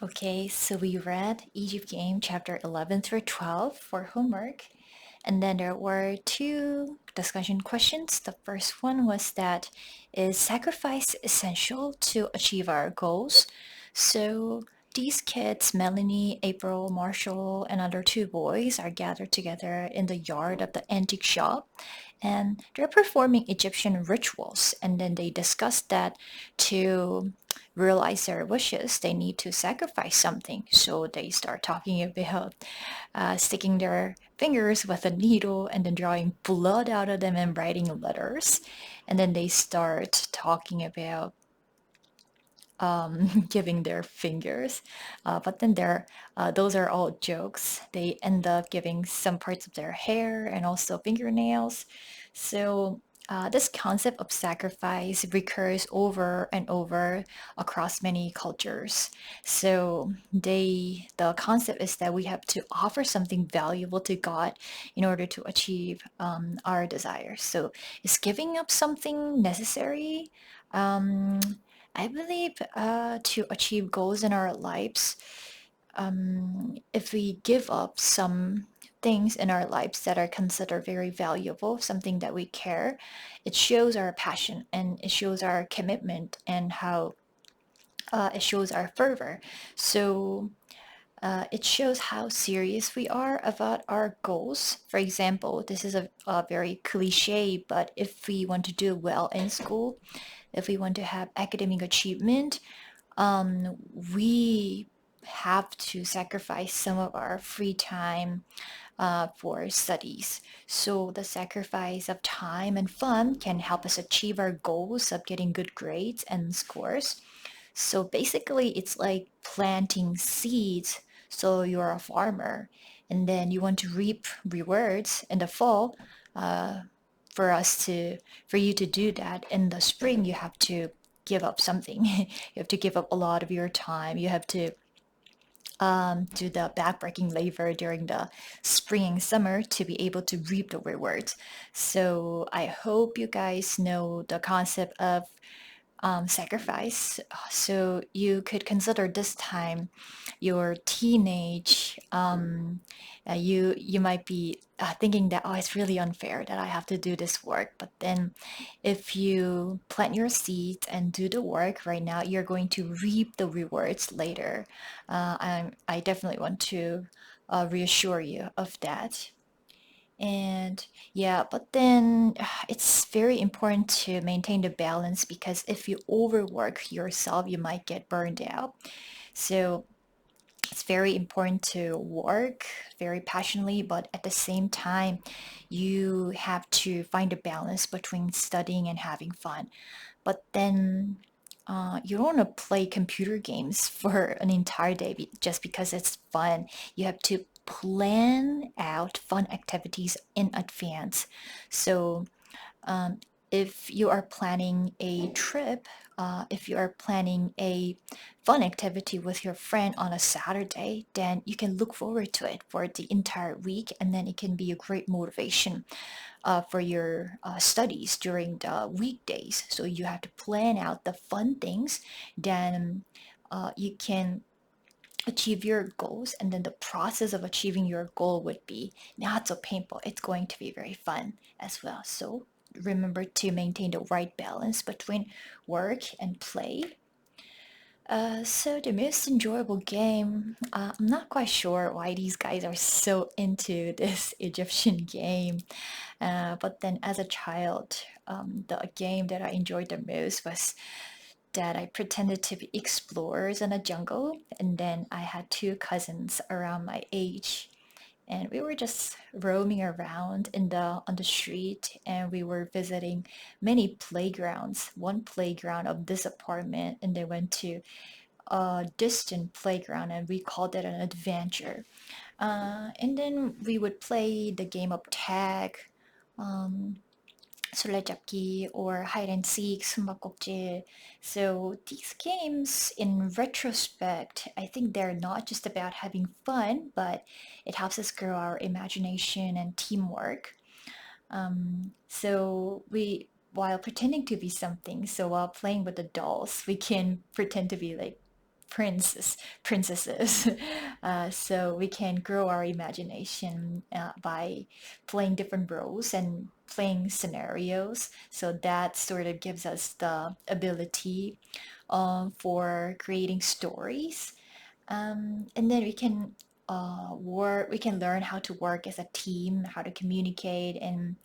Okay, so we read Egypt Game chapter 11 through 12 for homework. And then there were two discussion questions. The first one was that is sacrifice essential to achieve our goals? So these kids, Melanie, April, Marshall, and other two boys, are gathered together in the yard of the antique shop and they're performing Egyptian rituals. And then they discussed that to realize their wishes, they need to sacrifice something. So they start talking about sticking their fingers with a needle and then drawing blood out of them and writing letters. And then they start talking about giving their fingers. But then those are all jokes. They end up giving some parts of their hair and also fingernails. So this concept of sacrifice recurs over and over across many cultures. So the concept is that we have to offer something valuable to God in order to achieve our desires. So is giving up something necessary? Um, I believe to achieve goals in our lives, if we give up some things in our lives that are considered very valuable, something that we care, it shows our passion and it shows our commitment and how it shows our fervor. So it shows how serious we are about our goals. For example, this is a very cliche, but if we want to do well in school, if we want to have academic achievement, um, we have to sacrifice some of our free time for studies. So the sacrifice of time and fun can help us achieve our goals of getting good grades and scores. So basically, it's like planting seeds. So you're a farmer, and then you want to reap rewards in the fall. Uh, for us to, for you to do that in the spring, you have to give up something. You have to give up a lot of your time. You have to do the backbreaking labor during the spring and summer to be able to reap the rewards. So I hope you guys know the concept of sacrifice. So you could consider this time your teenage. You might be thinking that, oh, it's really unfair that I have to do this work. But then, if you plant your seeds and do the work right now, you're going to reap the rewards later. I definitely want to reassure you of that. And yeah, but then it's very important to maintain the balance because if you overwork yourself, you might get burned out. So it's very important to work very passionately, but at the same time, you have to find a balance between studying and having fun. But then you don't want to play computer games for an entire day just because it's fun. You have to plan out fun activities in advance. So um, if you are planning a trip, if you are planning a fun activity with your friend on a Saturday, then you can look forward to it for the entire week, and then it can be a great motivation for your studies during the weekdays. So you have to plan out the fun things, then you can achieve your goals, and then the process of achieving your goal would be not so painful. It's going to be very fun as well. So remember to maintain the right balance between work and play. So the most enjoyable game, I'm not quite sure why these guys are so into this Egyptian game. But then as a child, the game that I enjoyed the most was that I pretended to be explorers in a jungle, and then I had two cousins around my age, and we were just roaming around in the on the street, and we were visiting many playgrounds. One playground of this apartment, and they went to a distant playground, and we called it an adventure. And then we would play the game of tag. Um, 술래잡기 or hide and seek, 숨바꼭질. So these games, in retrospect, I think they're not just about having fun, but it helps us grow our imagination and teamwork. While pretending to be something, so while playing with the dolls, we can pretend to be like princesses. So we can grow our imagination by playing different roles and playing scenarios. So that sort of gives us the ability for creating stories. And then we can learn how to work as a team, how to communicate, and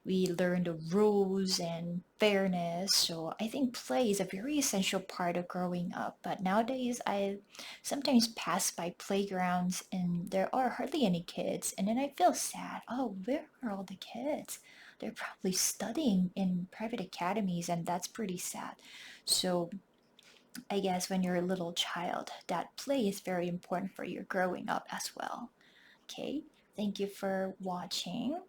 we learn the rules and fairness. So I think play is a very essential part of growing up. But nowadays, I sometimes pass by playgrounds and there are hardly any kids. And then I feel sad. Oh, where are all the kids? They're probably studying in private academies, and that's pretty sad. So I guess when you're a little child, that play is very important for your growing up as well. Okay, thank you for watching.